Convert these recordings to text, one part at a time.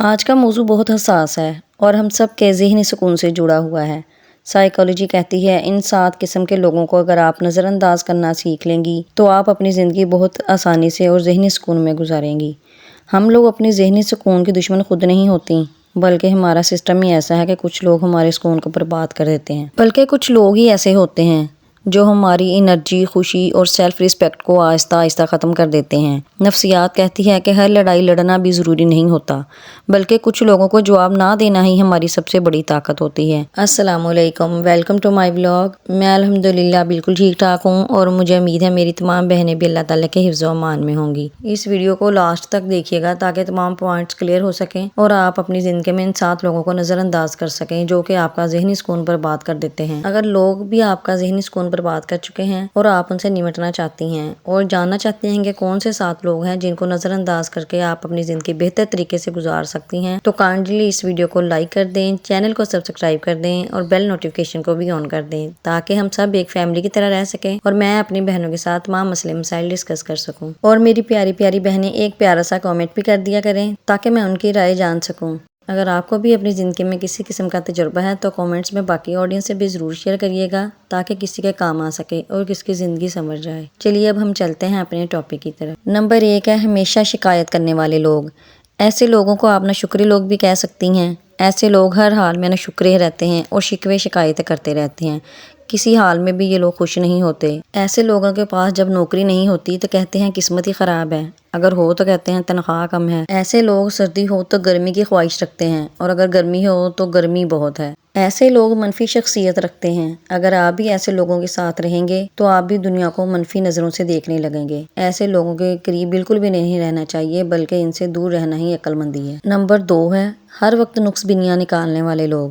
آج کا موضوع بہت حساس ہے اور ہم سب کے ذہنی سکون سے جڑا ہوا ہے۔ سائیکالوجی کہتی ہے ان 7 قسم کے لوگوں کو اگر آپ نظر انداز کرنا سیکھ لیں گی تو آپ اپنی زندگی بہت آسانی سے اور ذہنی سکون میں گزاریں گی۔ ہم لوگ اپنی ذہنی سکون کی دشمن خود نہیں ہوتی، بلکہ ہمارا سسٹم ہی ایسا ہے کہ کچھ لوگ ہمارے سکون کو برباد کر دیتے ہیں، بلکہ کچھ لوگ ہی ایسے ہوتے ہیں جو ہماری انرجی، خوشی اور سیلف ریسپیکٹ کو آہستہ آہستہ ختم کر دیتے ہیں۔ نفسیات کہتی ہے کہ ہر لڑائی لڑنا بھی ضروری نہیں ہوتا، بلکہ کچھ لوگوں کو جواب نہ دینا ہی ہماری سب سے بڑی طاقت ہوتی ہے۔ السلام علیکم، ویلکم ٹو مائی ولاگ۔ میں الحمدللہ بالکل ٹھیک ٹھاک ہوں اور مجھے امید ہے میری تمام بہنیں بھی اللہ تعالیٰ کے حفظ و امان میں ہوں گی۔ اس ویڈیو کو لاسٹ تک دیکھیے گا تاکہ تمام پوائنٹس کلیئر ہو سکیں اور آپ اپنی زندگی میں ان 7 لوگوں کو نظر انداز کر سکیں جو کہ آپ کا ذہنی سکون برباد کر دیتے ہیں۔ اگر لوگ بھی آپ کا ذہنی سکون برباد کر چکے ہیں اور آپ ان سے نمٹنا چاہتی ہیں اور جاننا چاہتے ہیں کہ کون سے 7 لوگ ہیں جن کو نظر انداز کر کے آپ اپنی زندگی بہتر طریقے سے گزار سکتی ہیں، تو کائنڈلی اس ویڈیو کو لائک کر دیں، چینل کو سبسکرائب کر دیں اور بیل نوٹیفیکیشن کو بھی آن کر دیں تاکہ ہم سب ایک فیملی کی طرح رہ سکیں اور میں اپنی بہنوں کے ساتھ تمام مسئلے مسائل ڈسکس کر سکوں۔ اور میری پیاری پیاری بہنیں ایک پیارا سا کامنٹ بھی کر دیا کریں تاکہ میں ان کی رائے جان سکوں۔ اگر آپ کو بھی اپنی زندگی میں کسی قسم کا تجربہ ہے تو کامنٹس میں باقی آڈینس سے بھی ضرور شیئر کریے گا تاکہ کسی کے کام آ سکے اور کسی کی زندگی سنور جائے۔ چلیے اب ہم چلتے ہیں اپنے ٹاپک کی طرف۔ نمبر 1 ہے ہمیشہ شکایت کرنے والے لوگ۔ ایسے لوگوں کو آپ ناشکری لوگ بھی کہہ سکتی ہیں۔ ایسے لوگ ہر حال میں ناشکرے رہتے ہیں اور شکوے شکایتیں کرتے رہتے ہیں، کسی حال میں بھی یہ لوگ خوش نہیں ہوتے۔ ایسے لوگوں کے پاس جب نوکری نہیں ہوتی تو کہتے ہیں قسمت ہی خراب ہے، اگر ہو تو کہتے ہیں تنخواہ کم ہے۔ ایسے لوگ سردی ہو تو گرمی کی خواہش رکھتے ہیں اور اگر گرمی ہو تو گرمی بہت ہے۔ ایسے لوگ منفی شخصیت رکھتے ہیں، اگر آپ بھی ایسے لوگوں کے ساتھ رہیں گے تو آپ بھی دنیا کو منفی نظروں سے دیکھنے لگیں گے۔ ایسے لوگوں کے قریب بالکل بھی نہیں رہنا چاہیے بلکہ ان سے دور رہنا ہی عقل مندی ہے۔ نمبر 2 ہے ہر وقت نقص بینیاں نکالنے والے لوگ۔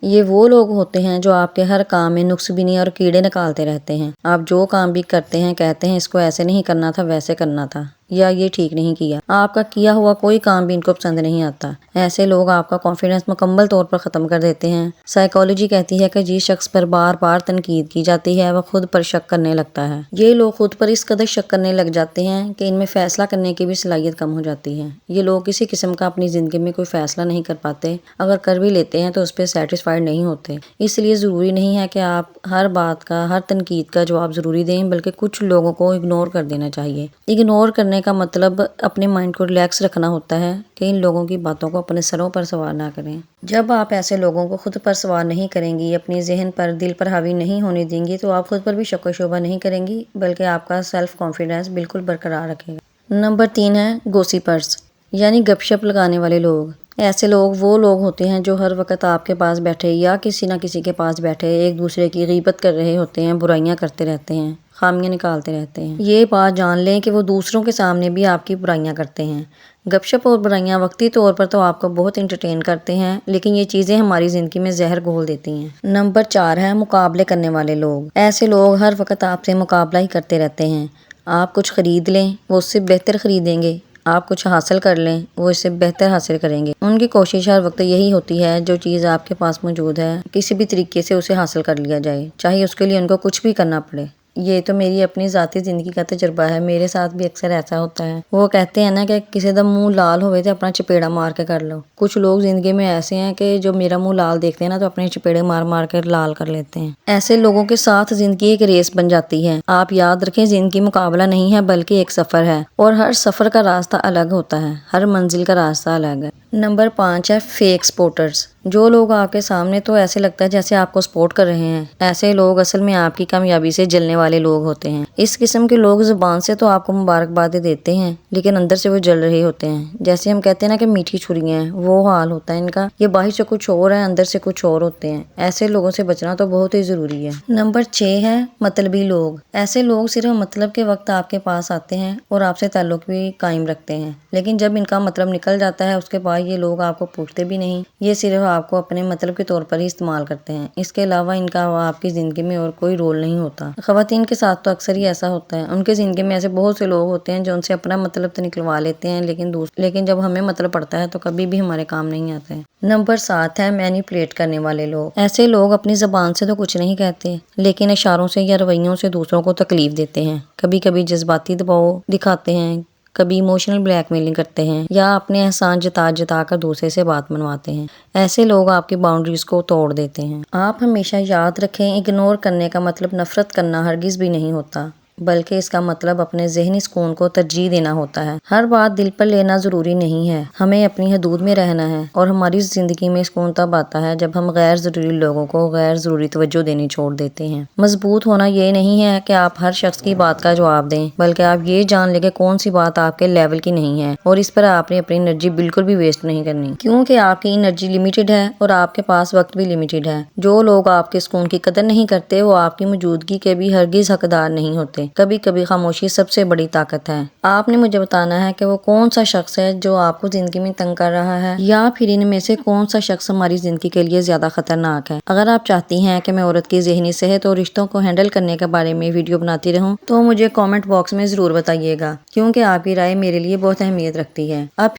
یہ وہ لوگ ہوتے ہیں جو آپ کے ہر کام میں نقص بینی اور کیڑے نکالتے رہتے ہیں۔ آپ جو کام بھی کرتے ہیں کہتے ہیں اس کو ایسے نہیں کرنا تھا، ویسے کرنا تھا، یا یہ ٹھیک نہیں کیا۔ آپ کا کیا ہوا کوئی کام بھی ان کو پسند نہیں آتا۔ ایسے لوگ آپ کا کانفیڈنس مکمل طور پر ختم کر دیتے ہیں۔ سائیکالوجی کہتی ہے کہ جس شخص پر بار بار تنقید کی جاتی ہے وہ خود پر شک کرنے لگتا ہے۔ یہ لوگ خود پر اس قدر شک کرنے لگ جاتے ہیں کہ ان میں فیصلہ کرنے کی بھی صلاحیت کم ہو جاتی ہے۔ یہ لوگ کسی قسم کا اپنی زندگی میں کوئی فیصلہ نہیں کر پاتے، اگر کر بھی لیتے ہیں تو اس پہ سیٹسفائیڈ نہیں ہوتے۔ اس لیے ضروری نہیں ہے کہ آپ ہر بات کا، ہر تنقید کا جواب ضروری دیں، بلکہ کچھ لوگوں کو اگنور کر دینا چاہیے۔ اگنور کرنے کا مطلب اپنے مائنڈ کو ریلیکس رکھنا ہوتا ہے کہ ان لوگوں کی باتوں کو اپنے سروں پر سوار نہ کریں۔ جب آپ ایسے لوگوں کو خود پر سوار نہیں کریں گی، اپنی ذہن پر، دل پر حاوی نہیں ہونے دیں گی تو آپ خود پر بھی شک و شبہ نہیں کریں گی بلکہ آپ کا سیلف کانفیڈنس بالکل برقرار رکھے گا۔ نمبر 3 ہے گوسیپرز، یعنی گپ شپ لگانے والے لوگ۔ ایسے لوگ وہ لوگ ہوتے ہیں جو ہر وقت آپ کے پاس بیٹھے یا کسی نہ کسی کے پاس بیٹھے ایک دوسرے کی غیبت کر رہے ہوتے ہیں، برائیاں کرتے رہتے ہیں، خامیاں نکالتے رہتے ہیں۔ یہ بات جان لیں کہ وہ دوسروں کے سامنے بھی آپ کی برائیاں کرتے ہیں۔ گپ شپ اور برائیاں وقتی طور پر تو آپ کو بہت انٹرٹین کرتے ہیں لیکن یہ چیزیں ہماری زندگی میں زہر گھول دیتی ہیں۔ نمبر 4 ہے مقابلے کرنے والے لوگ۔ ایسے لوگ ہر وقت آپ سے مقابلہ ہی کرتے رہتے ہیں۔ آپ کچھ خرید لیں وہ اس سے بہتر خریدیں گے، آپ کچھ حاصل کر لیں وہ اس سے بہتر حاصل کریں گے۔ ان کی کوشش ہر وقت یہی ہوتی ہے جو چیز آپ کے پاس موجود ہے کسی بھی طریقے سے اسے حاصل کر لیا جائے، چاہے اس کے لیے ان کو کچھ بھی کرنا پڑے۔ یہ تو میری اپنی ذاتی زندگی کا تجربہ ہے، میرے ساتھ بھی اکثر ایسا ہوتا ہے۔ وہ کہتے ہیں نا کہ کسی دا منہ لال ہوئے تو اپنا چپیڑا مار کے کر لو۔ کچھ لوگ زندگی میں ایسے ہیں کہ جو میرا منہ لال دیکھتے ہیں نا تو اپنے چپیڑے مار مار کے لال کر لیتے ہیں۔ ایسے لوگوں کے ساتھ زندگی ایک ریس بن جاتی ہے۔ آپ یاد رکھیں زندگی مقابلہ نہیں ہے بلکہ ایک سفر ہے اور ہر سفر کا راستہ الگ ہوتا ہے، ہر منزل کا راستہ الگ ہے۔ نمبر 5 ہے فیک سپورٹرز، جو لوگ آپ کے سامنے تو ایسے لگتا ہے جیسے آپ کو سپورٹ کر رہے ہیں، ایسے لوگ اصل میں آپ کی کامیابی سے جلنے والے لوگ ہوتے ہیں۔ اس قسم کے لوگ زبان سے تو آپ کو مبارکبادیں دیتے ہیں لیکن اندر سے وہ جل رہے ہوتے ہیں، جیسے ہم کہتے ہیں نا کہ میٹھی چھریاں ہیں، وہ حال ہوتا ہے ان کا۔ یہ باہر سے کچھ اور ہے، اندر سے کچھ اور ہوتے ہیں۔ ایسے لوگوں سے بچنا تو بہت ہی ضروری ہے۔ نمبر 6 ہے مطلبی لوگ۔ ایسے لوگ صرف مطلب کے وقت آپ کے پاس آتے ہیں اور آپ سے تعلق بھی قائم رکھتے ہیں لیکن جب ان کا مطلب نکل جاتا ہے اس کے بعد یہ لوگ آپ کو پوچھتے بھی نہیں، یہ صرف آپ کو اپنے مطلب کے طور پر ہی استعمال کرتے ہیں۔ اس کے علاوہ ان کا آپ کی زندگی میں اور کوئی رول نہیں ہوتا۔ خواتین کے ساتھ تو اکثر ہی ایسا ہوتا ہے، ان کے زندگی میں ایسے بہت سے لوگ ہوتے ہیں جو ان سے اپنا مطلب تو نکلوا لیتے ہیں لیکن جب ہمیں مطلب پڑتا ہے تو کبھی بھی ہمارے کام نہیں آتے ہیں۔ نمبر 7 ہے مینیپولیٹ کرنے والے لوگ۔ ایسے لوگ اپنی زبان سے تو کچھ نہیں کہتے لیکن اشاروں سے یا رویوں سے دوسروں کو تکلیف دیتے ہیں، کبھی کبھی جذباتی دباؤ دکھاتے ہیں، کبھی ایموشنل بلیک میلنگ کرتے ہیں یا اپنے احسان جتا کر دوسرے سے بات منواتے ہیں۔ ایسے لوگ آپ کی باؤنڈریز کو توڑ دیتے ہیں۔ آپ ہمیشہ یاد رکھیں، اگنور کرنے کا مطلب نفرت کرنا ہرگز بھی نہیں ہوتا، بلکہ اس کا مطلب اپنے ذہنی سکون کو ترجیح دینا ہوتا ہے۔ ہر بات دل پر لینا ضروری نہیں ہے، ہمیں اپنی حدود میں رہنا ہے، اور ہماری زندگی میں سکون تب آتا ہے جب ہم غیر ضروری لوگوں کو غیر ضروری توجہ دینی چھوڑ دیتے ہیں۔ مضبوط ہونا یہ نہیں ہے کہ آپ ہر شخص کی بات کا جواب دیں، بلکہ آپ یہ جان لیں کہ کون سی بات آپ کے لیول کی نہیں ہے، اور اس پر آپ نے اپنی انرجی بالکل بھی ویسٹ نہیں کرنی، کیونکہ آپ کی انرجی لمیٹڈ ہے اور آپ کے پاس وقت بھی لمیٹڈ ہے۔ جو لوگ آپ کے سکون کی قدر نہیں کرتے وہ آپ کی موجودگی کے بھی ہرگز حقدار نہیں ہوتے۔ کبھی کبھی خاموشی سب سے بڑی طاقت ہے۔ آپ نے مجھے بتانا ہے کہ وہ کون سا شخص ہے جو آپ کو زندگی میں تنگ کر رہا ہے، یا پھر ان میں سے کون سا شخص ہماری زندگی کے لیے زیادہ خطرناک ہے۔ اگر آپ چاہتی ہیں کہ میں عورت کی ذہنی صحت اور رشتوں کو ہینڈل کرنے کے بارے میں ویڈیو بناتی رہوں تو مجھے کامنٹ باکس میں ضرور بتائیے گا، کیونکہ آپ کی رائے میرے لیے بہت اہمیت رکھتی ہے۔ اب